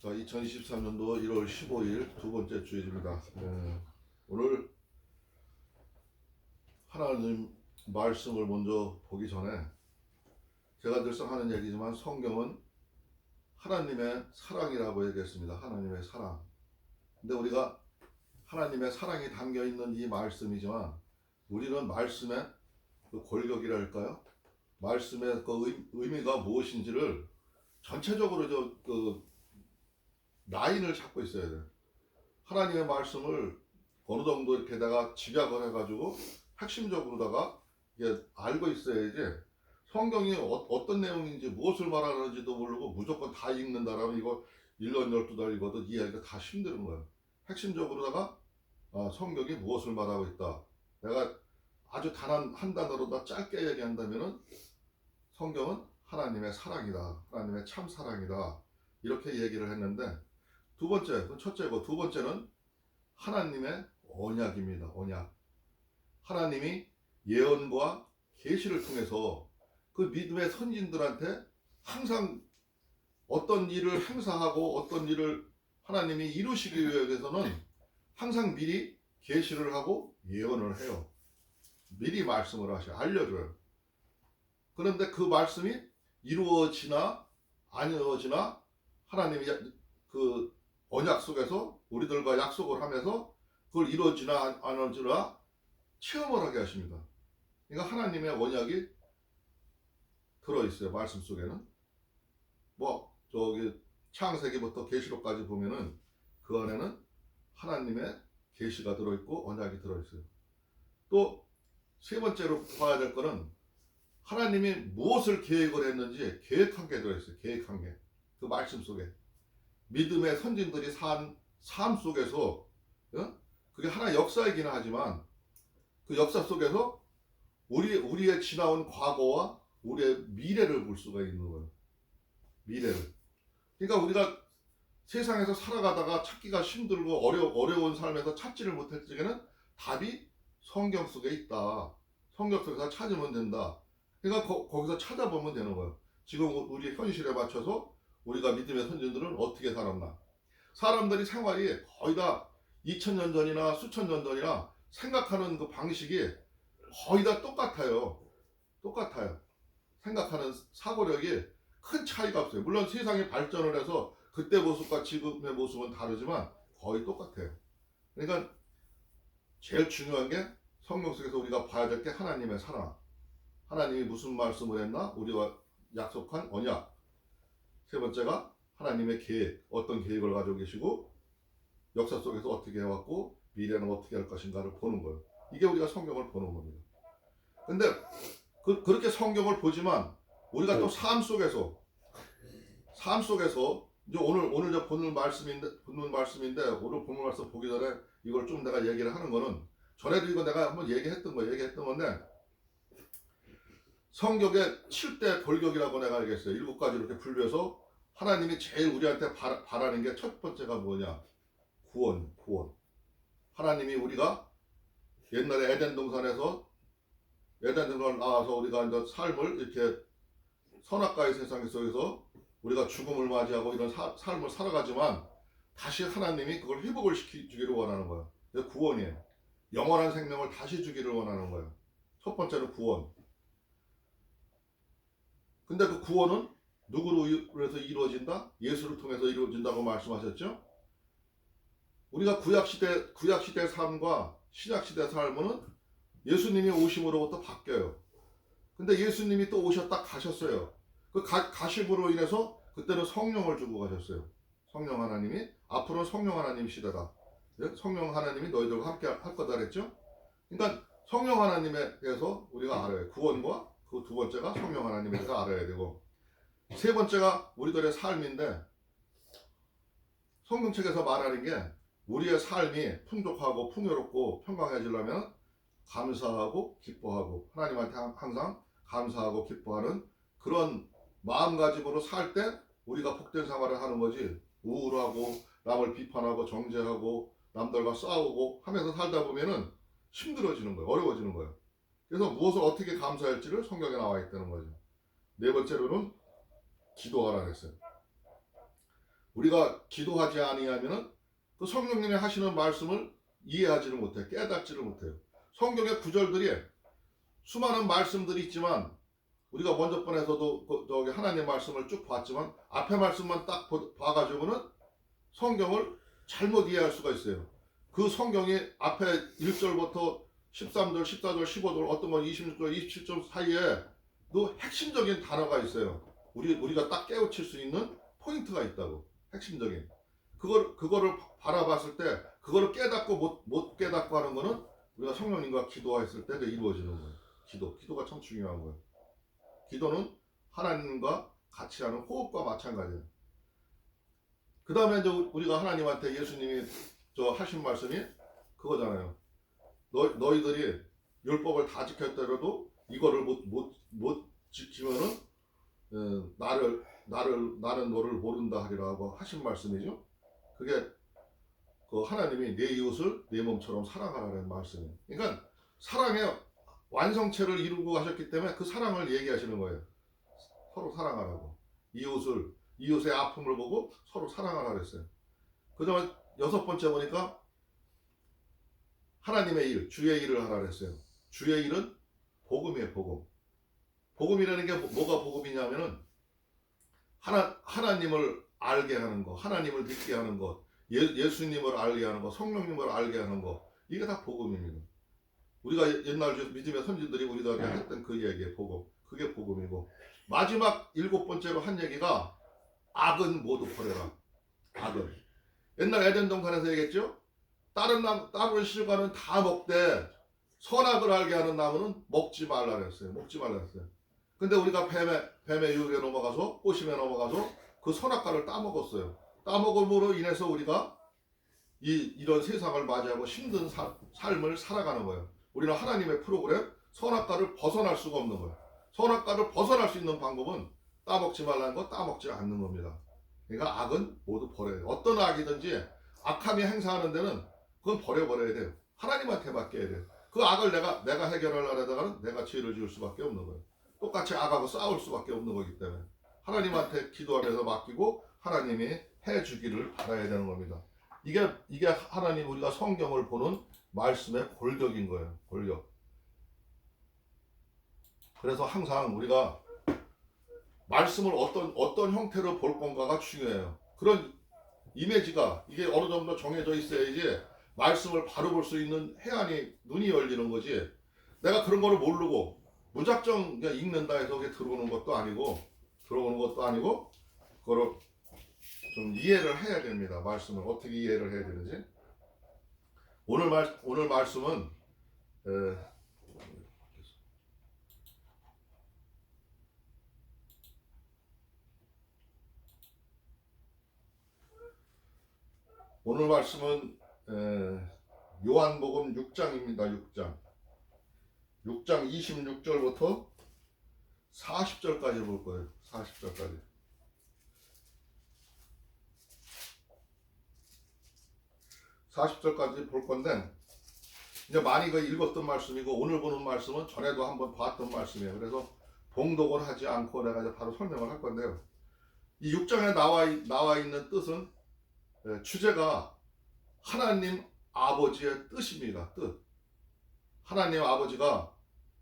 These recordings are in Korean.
자, 2023년도 1월 15일 두 번째 주일입니다. 오늘 하나님 말씀을 먼저 보기 전에 제가 늘상 하는 얘기지만 성경은 하나님의 사랑이라고 얘기했습니다. 하나님의 사랑. 근데 우리가 하나님의 사랑이 담겨 있는 이 말씀이지만 우리는 말씀의 그 골격이랄까요? 말씀의 그 의미가 무엇인지를 전체적으로 라인을 잡고 있어야 돼요. 하나님의 말씀을 어느 정도 이렇게 내가 집약을 해가지고 핵심적으로다가 이게 알고 있어야지 성경이 어떤 내용인지 무엇을 말하는지도 모르고 무조건 다 읽는다라면 이거 1년 12달 읽어도 이해하기가 다 힘든 거예요. 핵심적으로다가 성경이 무엇을 말하고 있다. 내가 아주 단 한 단어로 짧게 얘기한다면은 성경은 하나님의 사랑이다. 하나님의 참 사랑이다. 이렇게 얘기를 했는데 두 번째, 첫째고 두 번째는 하나님의 언약입니다. 언약. 하나님이 예언과 계시를 통해서 그 믿음의 선진들한테 항상 어떤 일을 행사하고 어떤 일을 하나님이 이루시기 위해서는 항상 미리 계시를 하고 예언을 해요. 미리 말씀을 하셔 알려줘요. 그런데 그 말씀이 이루어지나 안 이루어지나 하나님이 그 언약 속에서 우리들과 약속을 하면서 그걸 이루어지나 안 이루어지나 체험을 하게 하십니다. 그러니까 하나님의 언약이 들어있어요. 말씀 속에는. 창세기부터 계시록까지 보면은 그 안에는 하나님의 계시가 들어있고 언약이 들어있어요. 또 세 번째로 봐야 될 거는 하나님이 무엇을 계획을 했는지 계획한 게 들어있어요. 계획한 게. 그 말씀 속에. 믿음의 선진들이 산 삶 속에서 그게 하나의 역사이긴 하지만 그 역사 속에서 우리의 지나온 과거와 우리의 미래를 볼 수가 있는 거예요. 미래를. 그러니까 우리가 세상에서 살아가다가 찾기가 힘들고 어려운 삶에서 찾지를 못할 적에는 답이 성경 속에 있다. 성경 속에서 찾으면 된다. 그러니까 거기서 찾아보면 되는 거예요. 지금 우리 현실에 맞춰서 우리가 믿음의 선진들은 어떻게 살았나. 사람들이 생활이 거의 다 2000년 전이나 수천 년 전이나 생각하는 그 방식이 거의 다 똑같아요. 똑같아요. 생각하는 사고력이 큰 차이가 없어요. 물론 세상이 발전을 해서 그때 모습과 지금의 모습은 다르지만 거의 똑같아요. 그러니까 제일 중요한 게 성경 속에서 우리가 봐야 될 게 하나님의 사랑. 하나님이 무슨 말씀을 했나? 우리가 약속한 언약. 세 번째가 하나님의 계획. 어떤 계획을 가지고 계시고 역사 속에서 어떻게 해왔고 미래는 어떻게 할 것인가를 보는 거예요. 이게 우리가 성경을 보는 겁니다. 근데 그렇게 성경을 보지만 우리가 또 삶 속에서 이제 오늘 저 본문 말씀인데 오늘 본문 말씀 보기 전에 이걸 좀 내가 얘기를 하는 거는 전에도 이거 내가 한번 얘기했던 건데 성경의 7대 골격이라고 내가 얘기했어요. 7가지 이렇게 분류해서 하나님이 제일 우리한테 바라는 게 첫 번째가 뭐냐? 구원. 하나님이 우리가 옛날에 에덴 동산에서 나와서 우리가 이제 삶을 이렇게 선악과의 세상 속에서 우리가 죽음을 맞이하고 이런 삶을 살아가지만 다시 하나님이 그걸 회복을 시켜주기를 원하는 거예요. 그게 구원이에요. 영원한 생명을 다시 주기를 원하는 거예요. 첫 번째는 구원. 근데 그 구원은 누구로 해서 이루어진다? 예수를 통해서 이루어진다고 말씀하셨죠? 우리가 구약시대 삶과 신약시대 삶은 예수님이 오심으로부터 바뀌어요. 근데 예수님이 또 오셨다 가셨어요. 그 가심으로 인해서 그때는 성령을 주고 가셨어요. 성령 하나님이 앞으로는 성령 하나님 시대다. 성령 하나님이 너희들과 함께 할 거다 그랬죠? 그러니까 성령 하나님에 대해서 우리가 알아요. 구원과 그 두 번째가 성령 하나님에 대해서 알아야 되고 세 번째가 우리들의 삶인데 성경책에서 말하는 게 우리의 삶이 풍족하고 풍요롭고 평강해지려면 감사하고 기뻐하고 하나님한테 항상 감사하고 기뻐하는 그런 마음가짐으로 살 때 우리가 복된 생활을 하는 거지. 우울하고 남을 비판하고 정죄하고 남들과 싸우고 하면서 살다 보면은 힘들어지는 거예요. 어려워지는 거예요. 그래서 무엇을 어떻게 감사할지를 성경에 나와 있다는 거죠. 네 번째로는 기도하라 그랬어요. 우리가 기도하지 아니하면은 그 성령님이 하시는 말씀을 이해하지를 못해, 깨닫지를 못해요. 성경의 구절들이 수많은 말씀들이 있지만 우리가 먼저 번에서도 저기 하나님의 말씀을 쭉 봤지만 앞에 말씀만 딱 봐가지고는 성경을 잘못 이해할 수가 있어요. 그 성경이 앞에 1절부터 13절, 14절, 15절, 어떤 건 26절, 27절 사이에도 핵심적인 단어가 있어요. 우리가 딱 깨우칠 수 있는 포인트가 있다고. 핵심적인. 그거를 바라봤을 때 그거를 깨닫고 못 깨닫고 하는 거는 우리가 성령님과 기도했을 때 이루어지는 거예요. 기도가 참 중요한 거예요. 기도는 하나님과 같이 하는 호흡과 마찬가지예요. 그 다음에 이제 우리가 하나님한테 예수님이 하신 말씀이 그거잖아요. 너희들이 율법을 다 지켰더라도 이거를 못 지키면은 나는 너를 모른다 하리라고 하신 말씀이죠. 그게 그 하나님이 내 이웃을 내 몸처럼 사랑하라는 말씀이에요. 그러니까 사랑의 완성체를 이루고 가셨기 때문에 그 사랑을 얘기하시는 거예요. 서로 사랑하라고. 이웃의 아픔을 보고 서로 사랑하라 그랬어요. 그 다음에 6번째 보니까 하나님의 일, 주의 일을 하라 그랬어요. 주의 일은 복음이에요, 복음. 복음이라는 게 뭐가 복음이냐면은 하나님을 알게 하는 거, 하나님을 믿게 하는 것, 예수님을 알게 하는 거, 성령님을 알게 하는 거, 이게 다 복음입니다. 우리가 옛날 믿음의 선진들이 우리가 했던 그 얘기예요, 복음. 그게 복음이고, 마지막 7번째로 한 얘기가 악은 모두 버려라. 악은. 옛날 에덴 동산에서 얘기했죠. 다른 실과는 다 먹되 선악을 알게 하는 나무는 먹지 말라 그랬어요. 먹지 말라 그랬어요. 근데 우리가 뱀의 유혹에 넘어가서 꼬심에 넘어가서 그 선악과를 따먹었어요. 따먹음으로 인해서 우리가 이런 세상을 맞이하고 힘든 삶을 살아가는 거예요. 우리는 하나님의 프로그램 선악과를 벗어날 수가 없는 거예요. 선악과를 벗어날 수 있는 방법은 따먹지 말라는 거 따먹지 않는 겁니다. 그러니까 악은 모두 버려야 돼요. 어떤 악이든지 악함이 행사하는 데는 그건 버려야 돼요. 하나님한테 맡겨야 돼요. 그 악을 내가 해결하려고 하다가는 내가 죄를 지을 수밖에 없는 거예요. 똑같이 악하고 싸울 수밖에 없는 거기 때문에 하나님한테 기도하면서 맡기고 하나님이 해주기를 바라야 되는 겁니다. 이게 하나님 우리가 성경을 보는 말씀의 골격인 거예요. 골격. 그래서 항상 우리가 말씀을 어떤 형태로 볼 건가가 중요해요. 그런 이미지가 이게 어느 정도 정해져 있어야지 말씀을 바로 볼 수 있는 해안이 눈이 열리는 거지. 내가 그런 거를 모르고 무작정 그냥 읽는다 해서 그게 들어오는 것도 아니고 그거를 좀 이해를 해야 됩니다. 말씀을 어떻게 이해를 해야 되는지. 오늘 말씀은 오늘 말씀은 요한복음 6장입니다. 6장 26절부터 40절까지 볼 거예요. 40절까지. 40절까지 볼 건데 이제 많이 읽었던 말씀이고 오늘 보는 말씀은 전에도 한번 봤던 말씀이에요. 그래서 봉독을 하지 않고 내가 이제 바로 설명을 할 건데요. 이 6장에 나와 있는 뜻은 주제가 하나님 아버지의 뜻입니다. 뜻. 하나님 아버지가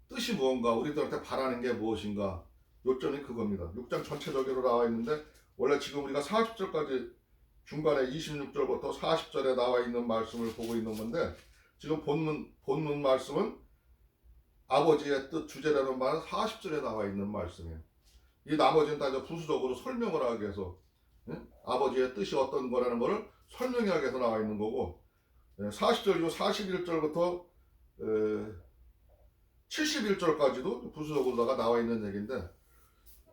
뜻이 무언가, 우리들한테 바라는 게 무엇인가, 요점이 그겁니다. 6장 전체적으로 나와 있는데 원래 지금 우리가 40절까지 중간에 26절부터 40절에 나와 있는 말씀을 보고 있는 건데 지금 본문 말씀은 아버지의 뜻, 주제라는 말은 40절에 나와 있는 말씀이에요. 이 나머지는 다 이제 부수적으로 설명을 하기 위해서 아버지의 뜻이 어떤 거라는 거를 설명하기 위해서 나와 있는 거고 40절이고 41절부터 71절까지도 부수적으로다가 나와 있는 얘기인데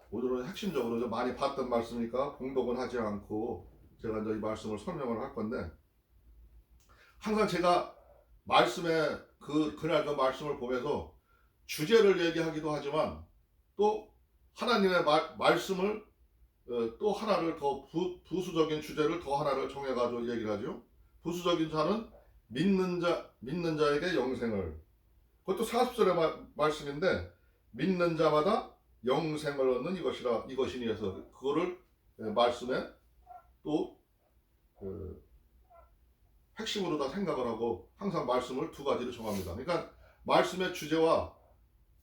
오늘은 핵심적으로 많이 봤던 말씀이니까 봉독은 하지 않고 제가 이제 이 말씀을 설명을 할 건데 항상 제가 그날 그 말씀을 보면서 주제를 얘기하기도 하지만 또 하나님의 말씀을 또 하나를 더 부수적인 주제를 더 하나를 정해가지고 얘기를 하죠. 부수적인 자는 믿는 자에게 영생을, 그것도 40절의 말씀인데 믿는 자마다 영생을 얻는 이것이니 해서 그거를 말씀에 또 그 핵심으로 다 생각을 하고 항상 말씀을 두 가지로 정합니다. 그러니까 말씀의 주제와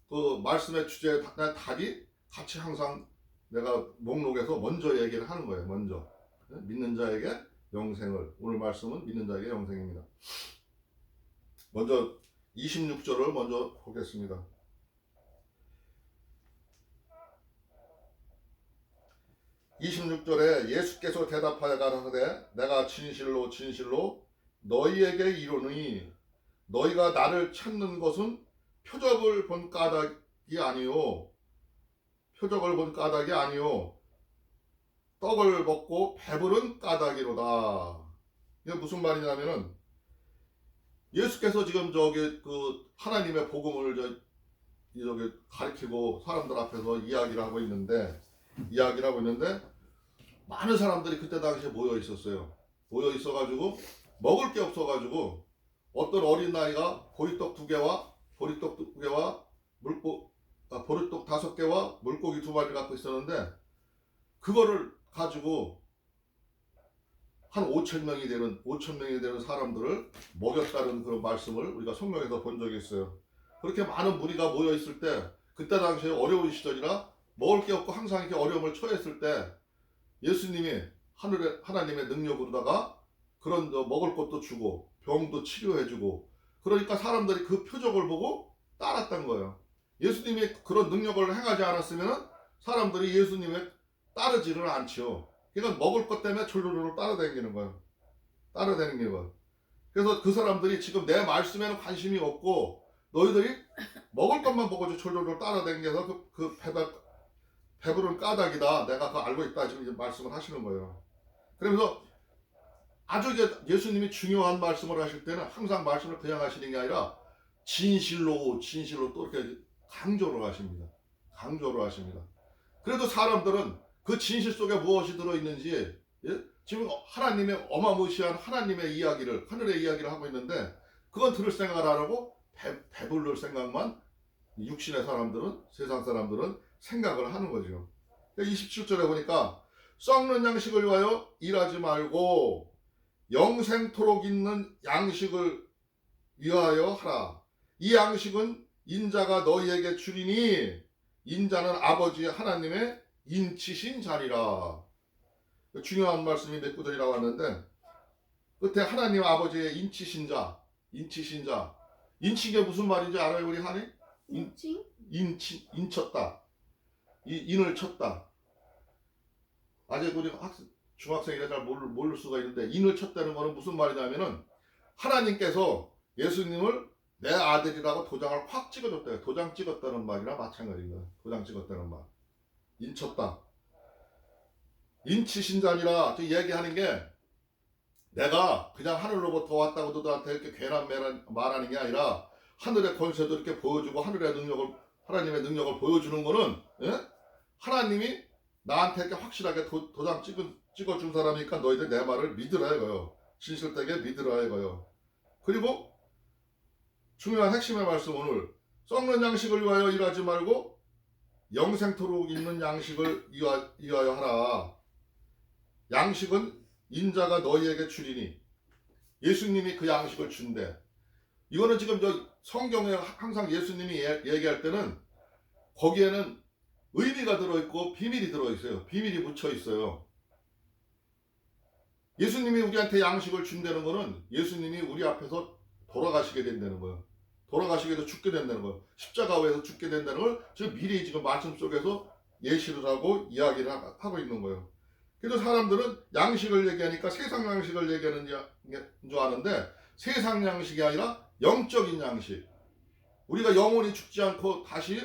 그 말씀의 주제의 답이 같이 항상 내가 목록에서 먼저 얘기를 하는 거예요. 먼저 믿는 자에게 영생을, 오늘 말씀은 믿는 자에게 영생입니다. 먼저 26절을 먼저 보겠습니다. 26절에 예수께서 대답하여 가라사대 내가 진실로 진실로 너희에게 이르노니 너희가 나를 찾는 것은 표적을 본 까닭이 아니요 표적을 본 까닭이 아니요 떡을 먹고 배부른 까닭이로다. 이게 무슨 말이냐면은 예수께서 지금 저기 그 하나님의 복음을 저기 가르치고 사람들 앞에서 이야기를 하고 있는데 많은 사람들이 그때 당시에 모여 있었어요. 모여 있어가지고 먹을 게 없어가지고 어떤 어린 나이가 보리떡 2개와 보리떡 5개와 물고기 2마리 갖고 있었는데 그거를 가지고 한 5,000명이 되는 사람들을 먹였다는 그런 말씀을 우리가 성경에서 본 적이 있어요. 그렇게 많은 무리가 모여 있을 때 그때 당시에 어려운 시절이라 먹을 게 없고 항상 이렇게 어려움을 처했을 때 예수님이 하나님의 능력으로다가 그런 먹을 것도 주고 병도 치료해주고 그러니까 사람들이 그 표적을 보고 따랐던 거예요. 예수님이 그런 능력을 행하지 않았으면 사람들이 예수님에 따르지를 않지요. 그러니까 먹을 것 때문에 졸졸졸 따라다니는 거예요. 그래서 그 사람들이 지금 내 말씀에는 관심이 없고 너희들이 먹을 것만 보고 졸졸졸 따라다니면서 그 배부른 까닭이다. 내가 그거 알고 있다. 지금 이제 말씀을 하시는 거예요. 그러면서 아주 예수님이 중요한 말씀을 하실 때는 항상 말씀을 그냥 하시는 게 아니라 진실로 또 이렇게 강조를 하십니다. 그래도 사람들은 그 진실 속에 무엇이 들어있는지 지금 하나님의 어마무시한 하나님의 이야기를 하늘의 이야기를 하고 있는데 그건 들을 생각을 안 하고 배부를 생각만 육신의 사람들은 세상 사람들은 생각을 하는 거죠. 27절에 보니까 썩는 양식을 위하여 일하지 말고 영생토록 있는 양식을 위하여 하라. 이 양식은 인자가 너희에게 주리니 인자는 아버지 하나님의 인치신 자리라. 중요한 말씀이 몇 구절이 나왔는데 끝에 하나님 아버지의 인치신 자. 인치게 무슨 말인지 알아요 우리 하니? 인쳤다. 인을 쳤다. 아직 우리 중학생이라 잘 모를 수가 있는데 인을 쳤다는 거는 무슨 말이냐면은 하나님께서 예수님을 내 아들이라고 도장을 확 찍어줬대요. 도장 찍었다는 말이랑 마찬가지입니다. 도장 찍었다는 말. 인쳤다. 인치신 자니라 얘기하는 게 내가 그냥 하늘로부터 왔다고 너한테 이렇게 괜한 말하는 게 아니라 하늘의 권세도 이렇게 보여주고 하나님의 능력을 보여주는 거는 하나님이 나한테 이렇게 확실하게 도장 찍어준 사람이니까 너희들 내 말을 믿으라 이거요. 진실되게 믿으라 이거요. 그리고 중요한 핵심의 말씀 오늘 썩는 양식을 위하여 일하지 말고 영생토록 있는 양식을 위하여 하라. 양식은 인자가 너희에게 주리니 예수님이 그 양식을 준대. 이거는 지금 저 성경에 항상 예수님이 얘기할 때는 거기에는 의미가 들어있고 비밀이 들어있어요. 비밀이 묻혀있어요. 예수님이 우리한테 양식을 준다는 거는 예수님이 우리 앞에서 돌아가시게 된다는 거예요. 돌아가시게 돼서 죽게 된다는 거예요. 십자가에서 죽게 된다는 걸 지금 미리 지금 말씀 속에서 예시를 하고 이야기를 하고 있는 거예요. 그래서 사람들은 양식을 얘기하니까 세상 양식을 얘기하는 줄 아는데 세상 양식이 아니라 영적인 양식. 우리가 영원히 죽지 않고 다시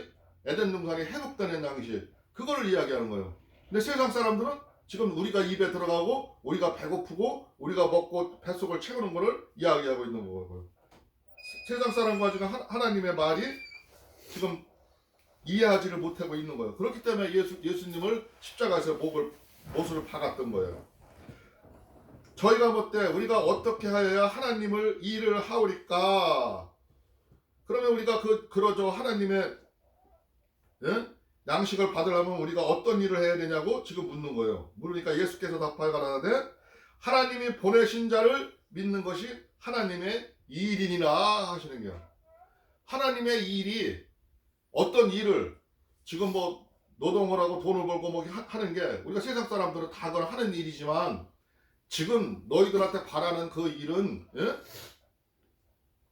에덴 동산에 회복되는 양식. 그거를 이야기하는 거예요. 근데 세상 사람들은 지금 우리가 입에 들어가고 우리가 배고프고 우리가 먹고 뱃속을 채우는 거를 이야기하고 있는 거고요. 세상 사람과 지금 하나님의 말이 지금 이해하지를 못하고 있는 거예요. 그렇기 때문에 예수님을 십자가에서 못을 박았던 거예요. 저희가 볼 때 우리가 어떻게 하여야 하나님을 일을 하오리까? 그러면 우리가 그러죠 하나님의 양식을 받으려면 우리가 어떤 일을 해야 되냐고 지금 묻는 거예요. 물으니까 예수께서 답하여 가라사대 하나님이 보내신 자를 믿는 것이 하나님의 일이니라 하시는 거예요. 하나님의 일이 어떤 일을 지금 뭐 노동을 하고 돈을 벌고 뭐 하는 게 우리가 세상 사람들은 다 그걸 하는 일이지만 지금 너희들한테 바라는 그 일은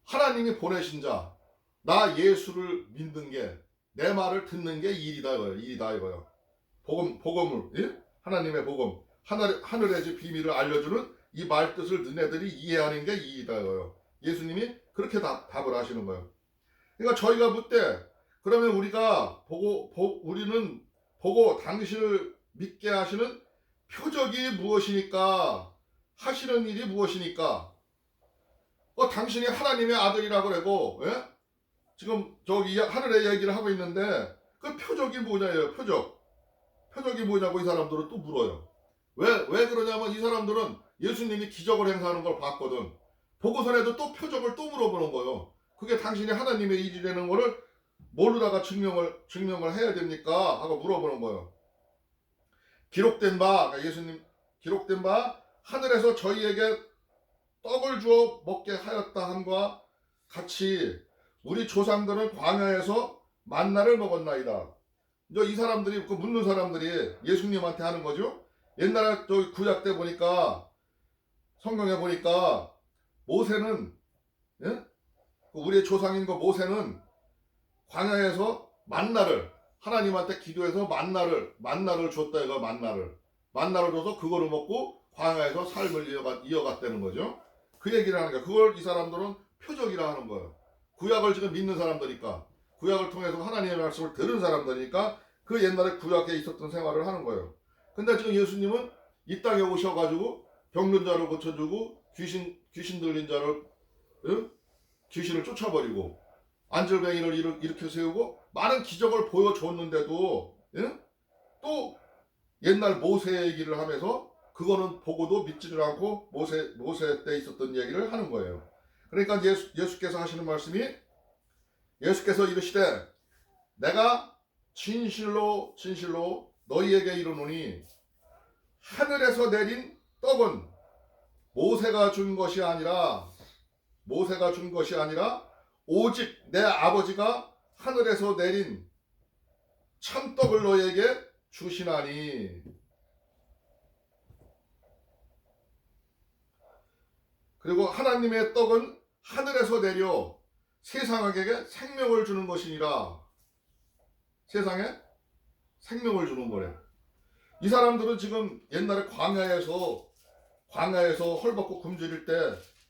하나님이 보내신 자, 나 예수를 믿는 게 내 말을 듣는 게 일이다 이거예요. 일이다 이거예요. 복음을 하나님의 복음, 하늘의 집 비밀을 알려주는 이 말뜻을 너네들이 이해하는 게 일이다 이거예요. 예수님이 그렇게 답을 하시는 거예요. 그러니까 저희가 묻되 그러면 우리가 우리는 보고 당신을 믿게 하시는 표적이 무엇이니까 하시는 일이 무엇이니까 당신이 하나님의 아들이라고 그러고 지금 저기 하늘의 얘기를 하고 있는데 그 표적이 뭐냐예요. 표적이 뭐냐고 이 사람들은 또 물어요. 왜 그러냐면 이 사람들은 예수님이 기적을 행사하는 걸 봤거든. 보고서에도 또 표적을 또 물어보는 거예요. 그게 당신이 하나님의 일이라는 거를 모르다가 증명을 해야 됩니까? 하고 물어보는 거예요. 기록된 바, 그러니까 예수님 기록된 바 하늘에서 저희에게 떡을 주어 먹게 하였다 함과 같이 우리 조상들은 광야에서 만나를 먹었나이다. 이 사람들이 그 묻는 사람들이 예수님한테 하는 거죠. 옛날에 저 구약 때 보니까 성경에 보니까 모세는 우리의 조상인 그 모세는 광야에서 만나를 하나님한테 기도해서 만나를 줬다 이거 만나를 줘서 그거를 먹고 광야에서 삶을 이어갔다는 거죠. 그 얘기를 하는 거야. 그걸 이 사람들은 표적이라 하는 거예요. 구약을 지금 믿는 사람들이니까 구약을 통해서 하나님의 말씀을 들은 사람들이니까 그 옛날에 구약에 있었던 생활을 하는 거예요. 근데 지금 예수님은 이 땅에 오셔가지고 병든 자를 고쳐주고 귀신 들린 자를 귀신을 쫓아버리고 안절뱅이를 일으켜 세우고 많은 기적을 보여줬는데도 또 옛날 모세 얘기를 하면서 그거는 보고도 믿지를 않고 모세 때 있었던 얘기를 하는 거예요. 그러니까 예수께서 하시는 말씀이 예수께서 이르시되 내가 진실로 너희에게 이르노니 하늘에서 내린 떡은 모세가 준 것이 아니라 오직 내 아버지가 하늘에서 내린 참떡을 너희에게 주시나니. 그리고 하나님의 떡은 하늘에서 내려 세상에게 생명을 주는 것이니라. 세상에 생명을 주는 거래. 이 사람들은 지금 옛날에 광야에서 헐벗고 굶주릴 때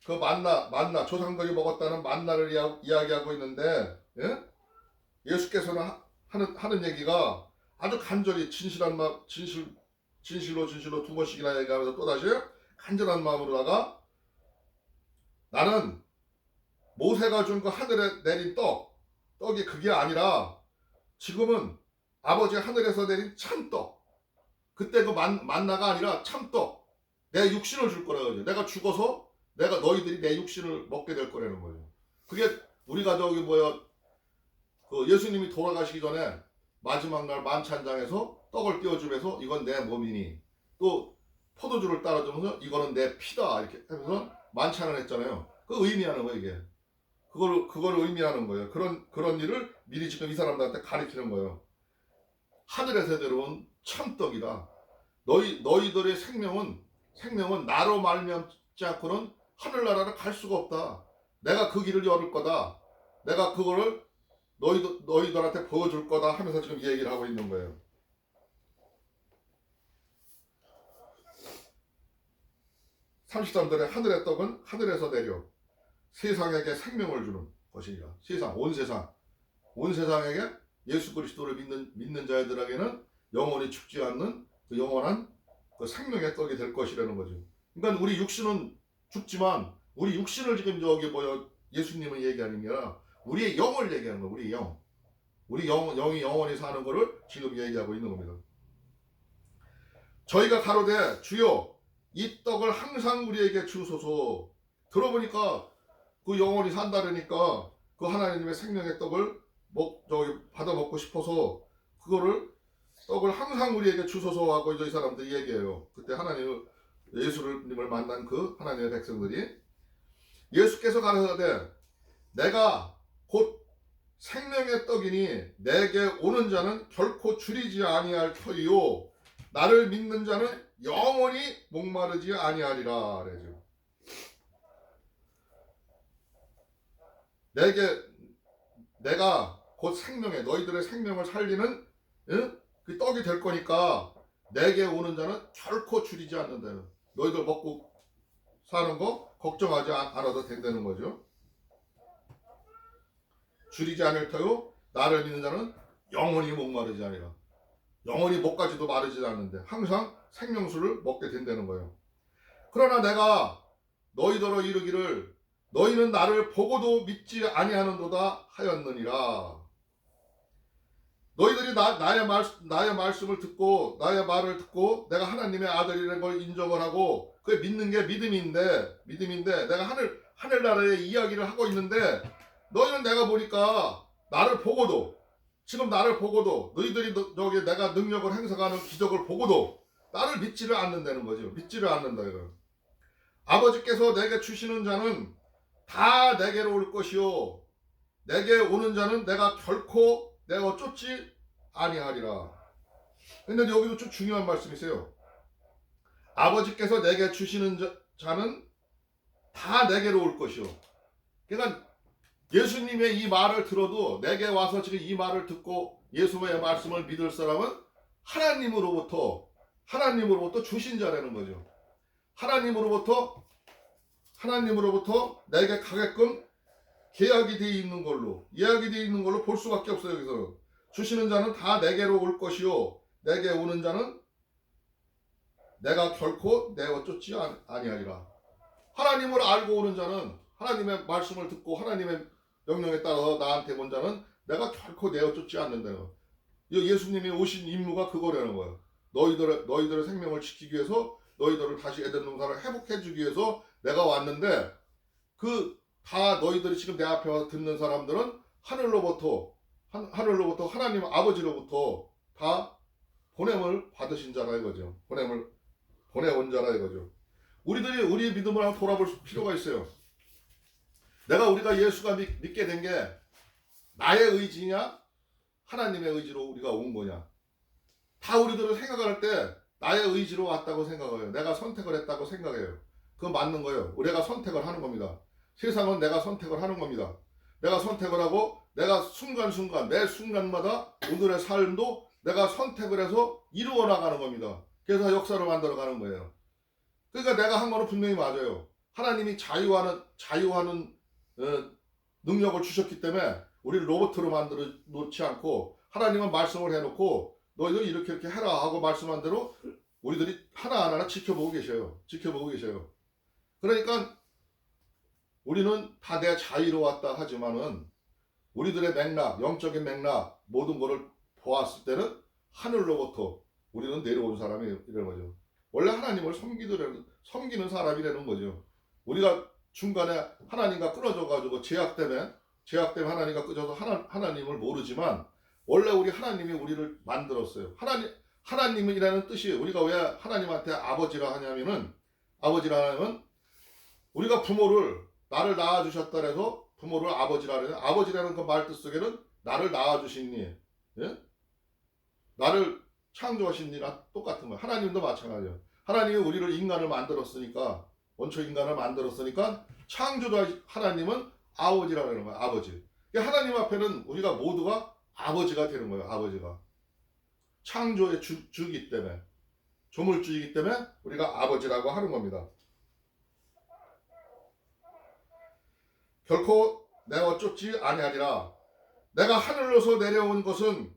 그 만나 조상들이 먹었다는 만나를 이야기하고 있는데 예수께서는 하는 얘기가 아주 간절히 진실로 두 번씩이나 얘기하면서 또다시 간절한 마음으로다가 나는 모세가 준 그 하늘에 내린 떡이 그게 아니라 지금은 아버지 하늘에서 내린 참떡, 그때 그 만나가 아니라 참떡, 내 육신을 줄 거라고. 내가 죽어서 너희들이 내 육신을 먹게 될 거라는 거예요. 그게 우리가 그 예수님이 돌아가시기 전에 마지막 날 만찬장에서 떡을 띄워주면서 이건 내 몸이니, 또 포도주를 따라주면서 이거는 내 피다 이렇게 하면서 만찬을 했잖아요. 그 의미하는 거예요 이게. 그걸 의미하는 거예요. 그런 일을 미리 지금 이 사람들한테 가르치는 거예요. 하늘에서 내려온 참떡이다. 너희들의 생명은 나로 말미암지 않고는 하늘나라를 갈 수가 없다. 내가 그 길을 열을 거다. 내가 그거를 너희들한테 보여줄 거다 하면서 지금 얘기를 하고 있는 거예요. (33절에) 하늘의 떡은 하늘에서 내려 세상에게 생명을 주는 것이니라. 온 세상에게 예수 그리스도를 믿는 자들에게는 영원히 죽지 않는 그 영원한 그 생명의 떡이 될 것이라는 거죠. 그러니까 우리 육신은 죽지만 우리 육신을 지금 예수님은 얘기하는 게 아니라 우리의 영을 얘기하는 거예요. 우리 영이 영원히 사는 거를 지금 얘기하고 있는 겁니다. 저희가 가로되 주여 이 떡을 항상 우리에게 주소서. 들어보니까 그 영원히 산다르니까 그 하나님의 생명의 떡을 받아 먹고 싶어서 그거를 떡을 항상 우리에게 주소서 하고 이 사람들이 얘기해요. 그때 하나님 예수님을 만난 그 하나님의 백성들이 예수께서 가라사대 내가 곧 생명의 떡이니 내게 오는 자는 결코 줄이지 아니할 터이요 나를 믿는 자는 영원히 목마르지 아니하리라 그러죠. 내가 곧 생명의 너희들의 생명을 살리는 그 떡이 될 거니까 내게 오는 자는 결코 줄이지 않는다. 너희들 먹고 사는 거 걱정하지 않아도 된다는 거죠. 줄이지 않을 터요 나를 믿는 자는 영원히 목마르지 아니라. 영원히 목까지도 마르지 않는데 항상 생명수를 먹게 된다는 거예요. 그러나 내가 너희더러 이르기를 너희는 나를 보고도 믿지 아니하는도다 하였느니라. 너희들이 나의 말씀을 듣고 나의 말을 듣고 내가 하나님의 아들이라는 걸 인정을 하고 그게 믿는 게 믿음인데 내가 하늘나라의 이야기를 하고 있는데 너희는 내가 보니까 지금 나를 보고도 너희들이 저기 내가 능력을 행사하는 기적을 보고도 나를 믿지를 않는다는 거죠. 믿지를 않는다 이거예요. 아버지께서 내게 주시는 자는 다 내게로 올 것이요 내게 오는 자는 내가 결코 내가 쫓지 아니하리라. 근데 여기도 좀 중요한 말씀이세요. 아버지께서 내게 주시는 자는 다 내게로 올 것이요. 그러니까 예수님의 이 말을 들어도 내게 와서 지금 이 말을 듣고 예수의 말씀을 믿을 사람은 하나님으로부터 주신 자라는 거죠. 하나님으로부터 내게 가게끔 예약이 되어 있는 걸로 볼 수밖에 없어요. 여기서 주시는 자는 다 내게로 올 것이요 내게 오는 자는 내가 결코 내어 쫓지 아니하리라. 하나님을 알고 오는 자는 하나님의 말씀을 듣고 하나님의 명령에 따라서 나한테 온 자는 내가 결코 내어 쫓지 않는다는 거예요. 예수님이 오신 임무가 그거라는 거예요. 너희들의 생명을 지키기 위해서 너희들을 다시 에덴 동산을 회복해 주기 위해서 내가 왔는데 그 다 너희들이 지금 내 앞에 와서 듣는 사람들은 하늘로부터 하나님 아버지로부터 다 보냄을 받으신 자라 이거죠. 보내온 자라 이거죠. 우리들이 우리의 믿음을 한번 돌아볼 필요가 있어요. 우리가 예수가 믿게 된 게 나의 의지냐 하나님의 의지로 우리가 온 거냐. 다 우리들은 생각할 때 나의 의지로 왔다고 생각해요. 내가 선택을 했다고 생각해요. 그건 맞는 거예요. 내가 선택을 하는 겁니다. 세상은 내가 선택을 하는 겁니다. 내가 선택을 하고 내가 순간순간 매 순간마다 오늘의 삶도 내가 선택을 해서 이루어 나가는 겁니다. 그래서 역사를 만들어 가는 거예요. 그러니까 내가 한 거는 분명히 맞아요. 하나님이 자유하는 능력을 주셨기 때문에 우리를 로봇으로 만들어 놓지 않고 하나님은 말씀을 해놓고 너희들 이렇게 해라 하고 말씀한 대로 우리들이 하나하나 지켜보고 계셔요. 그러니까 우리는 다 내 자유로 왔다 하지만은 우리들의 맥락, 영적인 맥락 모든 것을 보았을 때는 하늘로부터 우리는 내려온 사람이라는 거죠. 원래 하나님을 섬기는 사람이라는 거죠. 우리가 중간에 하나님과 끊어져 가지고 제약 때문에 하나님과 끊어져서 하나님을 모르지만 원래 우리 하나님이 우리를 만들었어요. 하나님이라는 뜻이 우리가 왜 하나님한테 아버지라 하냐면 우리가 부모를 나를 낳아주셨다 해서 부모를 아버지라 해요. 아버지라는 그 말 뜻 속에는 나를 낳아주신 니, 나를 창조하신 니랑 똑같은 거예요. 하나님도 마찬가지예요. 하나님이 우리를 인간을 만들었으니까 원초 인간을 만들었으니까 창조자 하나님은 아버지라고 하는 거예요. 아버지. 하나님 앞에는 우리가 모두가 아버지가 되는 거예요. 아버지가. 창조의 주기 때문에 조물주이기 때문에 우리가 아버지라고 하는 겁니다. 결코 내어 쫓지 아니하리라. 내가 하늘로서 내려온 것은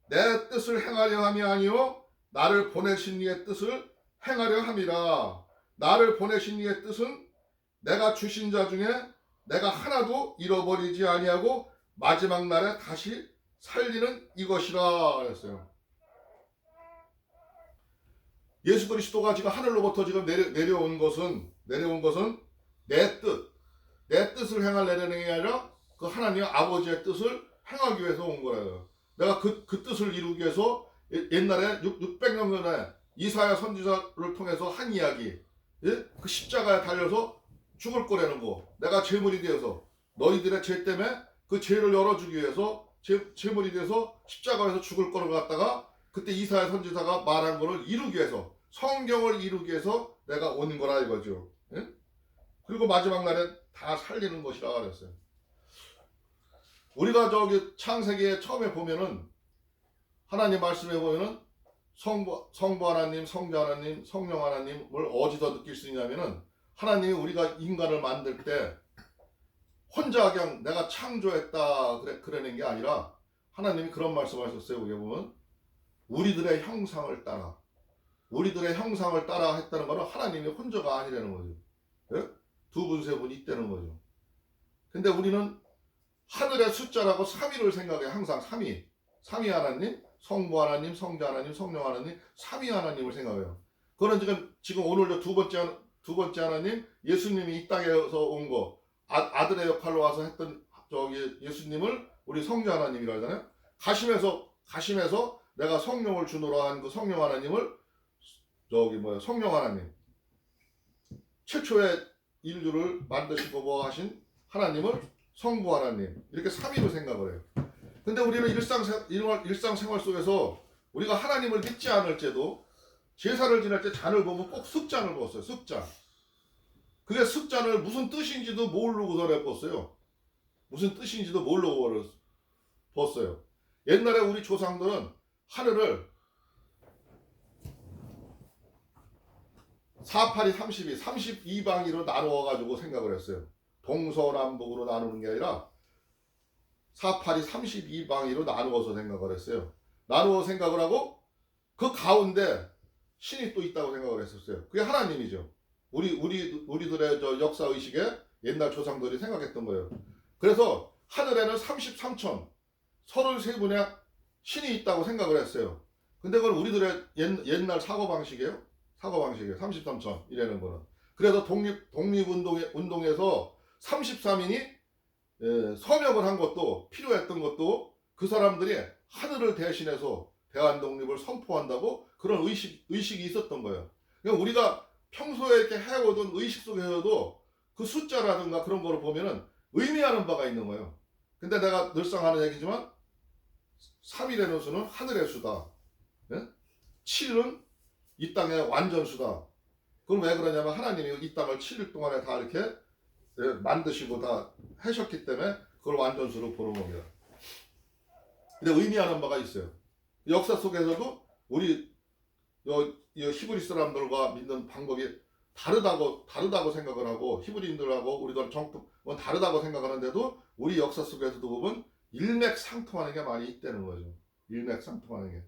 내 뜻을 행하려 함이 아니요 나를 보내신 이의 뜻을 행하려 함이라. 나를 보내신 이의 뜻은 내가 주신 자 중에 내가 하나도 잃어버리지 아니하고 마지막 날에 다시 살리는 이것이라 그랬어요. 예수 그리스도가 지금 하늘로부터 지금 내려온 것은 내 뜻을 행하려는 게 아니라 그 하나님 아버지의 뜻을 행하기 위해서 온 거예요. 내가 그 뜻을 이루기 위해서 옛날에 600년 전에 이사야 선지자를 통해서 한 이야기, 예? 그 십자가에 달려서 죽을 거라는 거. 내가 제물이 되어서 너희들의 죄 때문에 그 죄를 열어주기 위해서 제물이 돼서 십자가에서 죽을 거를 갖다가 그때 이사야 선지자가 말한 거를 이루기 위해서 성경을 이루기 위해서 내가 온 거라 이거죠. 예? 그리고 마지막 날에 다 살리는 것이라 그랬어요. 우리가 저기 창세기에 처음에 보면은 하나님 말씀에 보면은 성부 하나님, 성자 하나님, 성령 하나님을 어디서 느낄 수 있냐면은 하나님이 우리가 인간을 만들 때 혼자 그냥 내가 창조했다 그러는 게 아니라 하나님이 그런 말씀하셨어요. 여기 보면 우리들의 형상을 따라 했다는 거는 하나님이 혼자가 아니라는 거죠. 예? 두 분, 세 분이 있다는 거죠. 근데 우리는 하늘의 숫자라고 3위를 생각해. 항상 3위 하나님, 성부 하나님, 성자 하나님, 성령 하나님, 3위 하나님을 생각해요. 그거는 지금 오늘 두 번째 하나님, 예수님이 이 땅에서 온 거, 아들의 역할로 와서 했던 저기 예수님을 우리 성자 하나님이라 하잖아요. 가심해서 내가 성령을 주노라 한 그 성령 하나님을 성령 하나님, 최초의 인류를 만드시고 뭐 하신 하나님을 성부 하나님, 이렇게 3위로 생각을 해요. 근데 우리는 일상생활 속에서 우리가 하나님을 믿지 않을지도 제사를 지낼 때 잔을 보면 꼭 숫잔을 보았어요. 숫잔. 그게 숫잔을 무슨 뜻인지도 모르고 내pos어요. 무슨 뜻인지도 모르고 봤어요. 옛날에 우리 조상들은 하늘을 4, 8이 32, 32방위로 나누어가지고 생각을 했어요. 동서남북으로 나누는 게 아니라 4, 8이 32방위로 나누어서 생각을 했어요. 나누어 생각을 하고 그 가운데 신이 또 있다고 생각을 했었어요. 그게 하나님이죠. 우리들의 저 역사 의식에 옛날 조상들이 생각했던 거예요. 그래서 하늘에는 33천 33분의 신이 있다고 생각을 했어요. 근데 그건 우리들의 옛날 사고방식이에요. 33천 이라는 거는. 그래서 독립운동에서 33인이 서명을 한 것도 필요했던 것도 그 사람들이 하늘을 대신해서 대한독립을 선포한다고 그런 의식이 있었던 거예요. 그러니까 우리가 평소에 이렇게 해오던 의식 속에서도 그 숫자라든가 그런 거를 보면은 의미하는 바가 있는 거예요. 근데 내가 늘상 하는 얘기지만 3이라는 수는 하늘의 수다. 7은 이 땅의 완전수다. 그럼 왜 그러냐면 하나님이 이 땅을 7일 동안에 다 이렇게 만드시고 다 하셨기 때문에 그걸 완전수로 보는 겁니다. 근데 의미하는 바가 있어요. 역사 속에서도 우리 히브리 사람들과 믿는 방법이 다르다고 생각을 하고 히브리인들하고 우리들 정통은 다르다고 생각하는데도 우리 역사 속에서도 보면 일맥상통하는 게 많이 있다는 거죠. 일맥상통하는 게.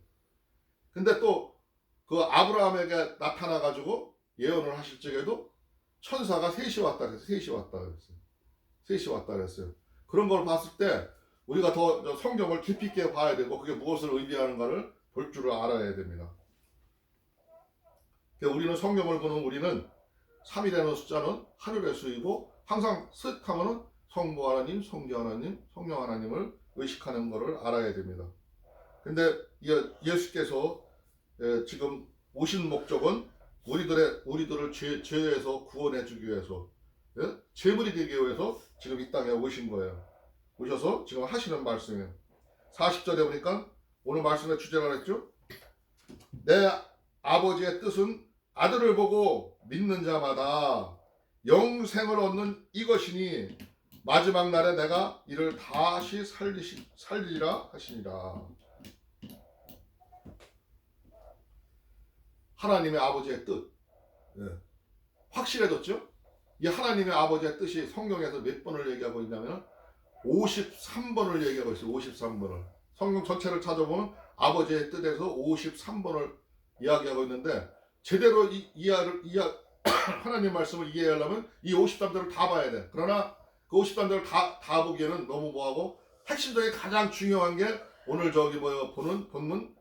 근데 또 그 아브라함에게 나타나 가지고 예언을 하실 적에도 천사가 셋이 왔다 그랬어요. 그런 걸 봤을 때 우리가 더 성경을 깊이 있게 봐야 되고 그게 무엇을 의미하는가를 볼 줄을 알아야 됩니다. 우리는 성경을 보는 우리는 3이라는 숫자는 하늘의 수이고 항상 쓱 하면은 성부 하나님, 성자 하나님, 성령 하나님을 의식하는 것을 알아야 됩니다. 근데 예수께서 지금 오신 목적은 우리들을 죄에서 구원해 주기 위해서, 제물이 되기 위해서 지금 이 땅에 오신 거예요. 오셔서 지금 하시는 말씀이에요. 40절에 보니까 오늘 말씀의 주제가 그랬죠. 내 아버지의 뜻은 아들을 보고 믿는 자마다 영생을 얻는 이것이니 마지막 날에 내가 이를 다시 살리리라 하시니라. 하나님의 아버지의 뜻. 확실해졌죠? 이 하나님의 아버지의 뜻이 성경에서 몇 번을 얘기하고 있냐면 53번을 얘기하고 있어요. 53번을. 성경 전체를 찾아보면 아버지의 뜻에서 53번을 이야기하고 있는데 제대로 하나님 말씀을 이해하려면 이 53절을 다 봐야 돼. 그러나 그 53절을 다 보기에는 너무 뭐하고 핵심적인 가장 중요한 게 오늘 보는 본문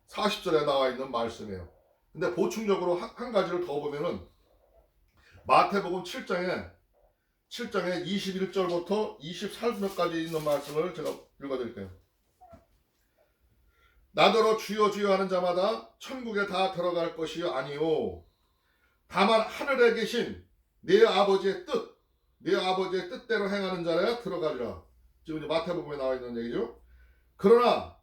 40절에 나와 있는 말씀이에요. 근데 보충적으로 한 가지를 더 보면은 마태복음 7장에 21절부터 24절까지 있는 말씀을 제가 읽어드릴게요. 나더러 주여 주여 하는 자마다 천국에 다 들어갈 것이 아니요 다만 하늘에 계신 내 아버지의 뜻대로 행하는 자라야 들어가리라. 지금 이제 마태복음에 나와 있는 얘기죠. 그러나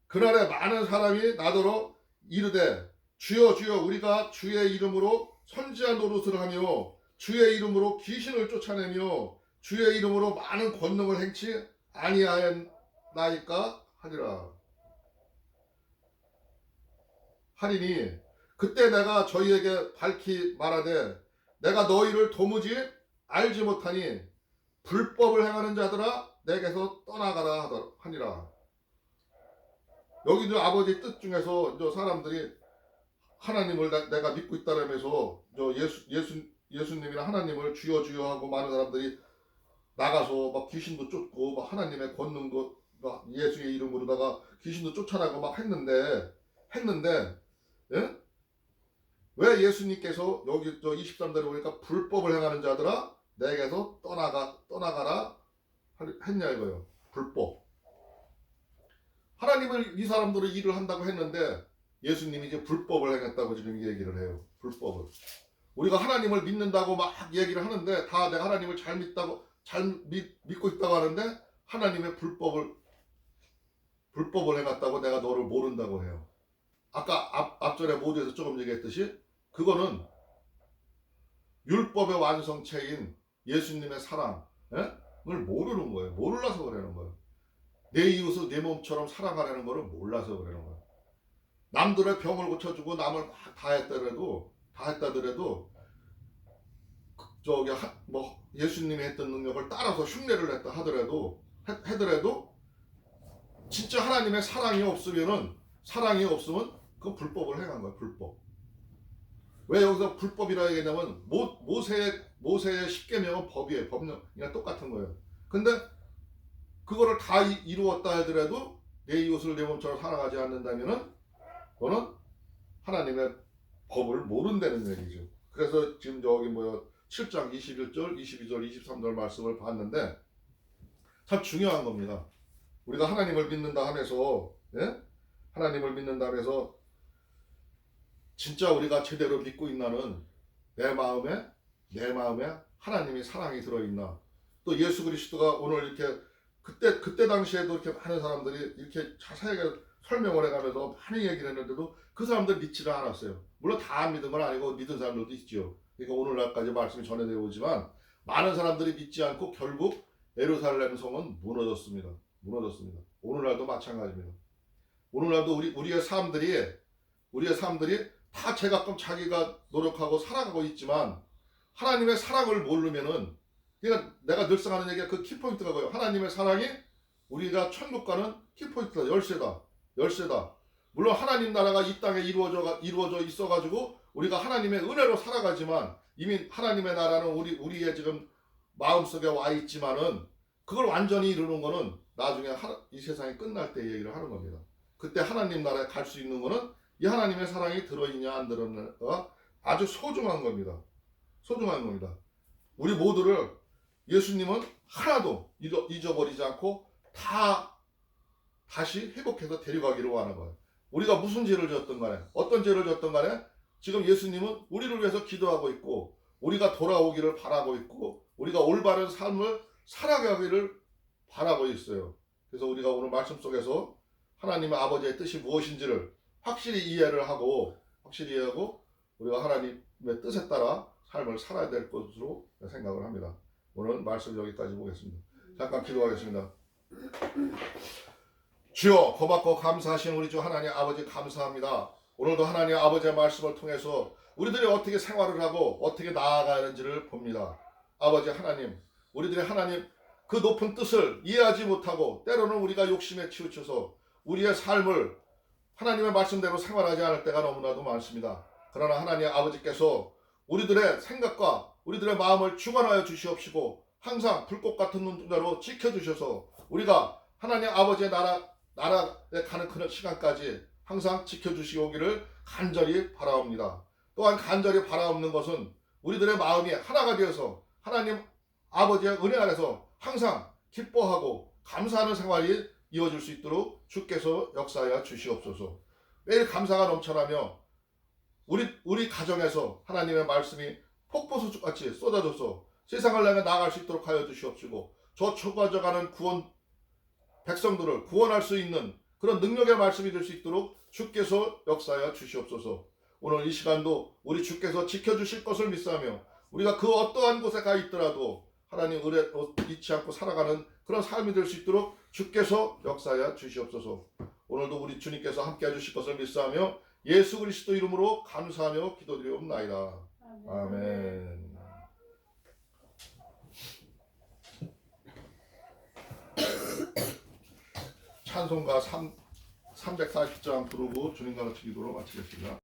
그날에 많은 사람이 나더러 이르되 주여 주여 우리가 주의 이름으로 선지한 노릇을 하며 주의 이름으로 귀신을 쫓아내며 주의 이름으로 많은 권능을 행치 아니하였나이까 하리라. 하리니 그때 내가 저희에게 밝히 말하되 내가 너희를 도무지 알지 못하니 불법을 행하는 자들아 내게서 떠나가라 하니라. 여기도 아버지의 뜻 중에서 사람들이 하나님을 내가 믿고 있다라면서 예수님이나 하나님을 주여 주여 하고 많은 사람들이 나가서 막 귀신도 쫓고 막 하나님의 권능도 막 예수의 이름으로다가 귀신도 쫓아나고 막 했는데 예? 왜 예수님께서 여기 23절에 보니까 불법을 행하는 자들아 내게서 떠나가라 했냐 이거예요. 불법. 하나님을 이 사람들은 일을 한다고 했는데 예수님이 이제 불법을 행했다고 지금 얘기를 해요. 불법을. 우리가 하나님을 믿는다고 막 얘기를 하는데 다 내가 하나님을 잘 믿고 있다고 하는데 하나님의 불법을 행했다고 내가 너를 모른다고 해요. 아까 앞전에 모두에서 조금 얘기했듯이 그거는 율법의 완성체인 예수님의 사랑을 모르는 거예요. 몰라서 그러는 거예요. 내 이웃을 내 몸처럼 사랑하려는 거를 몰라서 그러는 거예요. 남들의 병을 고쳐주고 남을 막 다 했다더라도 예수님이 했던 능력을 따라서 흉내를 냈다 하더라도 진짜 하나님의 사랑이 없으면 그건 불법을 행한 거예요. 불법. 왜 여기서 불법이라고 얘기하냐면 모세의 십계명은 법이에요. 법령이랑 똑같은 거예요. 근데 그거를 다 이루었다 하더라도 내 이웃을 내 몸처럼 사랑하지 않는다면은 너는 하나님의 법을 모른다는 얘기죠. 그래서 지금 저기 7장 21절, 22절, 23절 말씀을 봤는데 참 중요한 겁니다. 우리가 하나님을 믿는다 하면서 하나님을 믿는다 하면서 진짜 우리가 제대로 믿고 있나는 내 마음에 하나님의 사랑이 들어있나. 또 예수 그리스도가 오늘 이렇게 그때 당시에도 이렇게 많은 사람들이 이렇게 자세하게 설명을 해가면서 많이 얘기를 했는데도 그 사람들 믿지를 않았어요. 물론 다 안 믿은 건 아니고 믿은 사람들도 있죠. 그러니까 오늘날까지 말씀이 전해되어 오지만 많은 사람들이 믿지 않고 결국 예루살렘 성은 무너졌습니다. 오늘날도 마찬가지입니다. 오늘날도 우리의 삶들이 다 제각각 자기가 노력하고 살아가고 있지만 하나님의 사랑을 모르면은 그러니까 내가 늘상 하는 얘기가 그 키포인트가 뭐예요? 하나님의 사랑이 우리가 천국 가는 키포인트다. 열쇠다. 물론 하나님 나라가 이 땅에 이루어져 있어가지고 우리가 하나님의 은혜로 살아가지만 이미 하나님의 나라는 우리의 지금 마음속에 와 있지만은 그걸 완전히 이루는 거는 나중에 이 세상이 끝날 때 얘기를 하는 겁니다. 그때 하나님 나라에 갈 수 있는 거는 이 하나님의 사랑이 들어있냐 안 들어있냐가 아주 소중한 겁니다. 우리 모두를 예수님은 하나도 잊어버리지 않고 다시 회복해서 데려가기로 하는 거예요. 우리가 무슨 죄를 졌든 간에 어떤 죄를 졌든 간에 지금 예수님은 우리를 위해서 기도하고 있고 우리가 돌아오기를 바라고 있고 우리가 올바른 삶을 살아가기를 바라고 있어요. 그래서 우리가 오늘 말씀 속에서 하나님의 아버지의 뜻이 무엇인지를 확실히 이해하고 우리가 하나님의 뜻에 따라 삶을 살아야 될 것으로 생각을 합니다. 오늘 말씀 여기까지 보겠습니다. 잠깐 기도하겠습니다. 주여 고맙고 감사하신 우리 주 하나님 아버지 감사합니다. 오늘도 하나님 아버지의 말씀을 통해서 우리들이 어떻게 생활을 하고 어떻게 나아가는지를 봅니다. 아버지 하나님, 우리들이 하나님 그 높은 뜻을 이해하지 못하고 때로는 우리가 욕심에 치우쳐서 우리의 삶을 하나님의 말씀대로 생활하지 않을 때가 너무나도 많습니다. 그러나 하나님 아버지께서 우리들의 생각과 우리들의 마음을 주관하여 주시옵시고 항상 불꽃 같은 눈동자로 지켜주셔서 우리가 하나님 아버지의 나라에 가는 그 시간까지 항상 지켜주시오기를 간절히 바라옵니다. 또한 간절히 바라옵는 것은 우리들의 마음이 하나가 되어서 하나님 아버지의 은혜 아래서 항상 기뻐하고 감사하는 생활이 이어질 수 있도록 주께서 역사하여 주시옵소서. 매일 감사가 넘쳐나며 우리 가정에서 하나님의 말씀이 폭포수같이 쏟아져서 세상을 향해 나아갈 수 있도록 하여 주시옵시고, 저 초과져가는 구원 백성들을 구원할 수 있는 그런 능력의 말씀이 될 수 있도록 주께서 역사하여 주시옵소서. 오늘 이 시간도 우리 주께서 지켜주실 것을 믿사며 우리가 그 어떠한 곳에 가 있더라도 하나님 의뢰 잊지 않고 살아가는 그런 삶이 될 수 있도록 주께서 역사하여 주시옵소서. 오늘도 우리 주님께서 함께해 주실 것을 믿사하며 예수 그리스도 이름으로 감사하며 기도드리옵나이다. 아멘. 찬송가 340장 부르고 주님 가르치 기도로 마치겠습니다.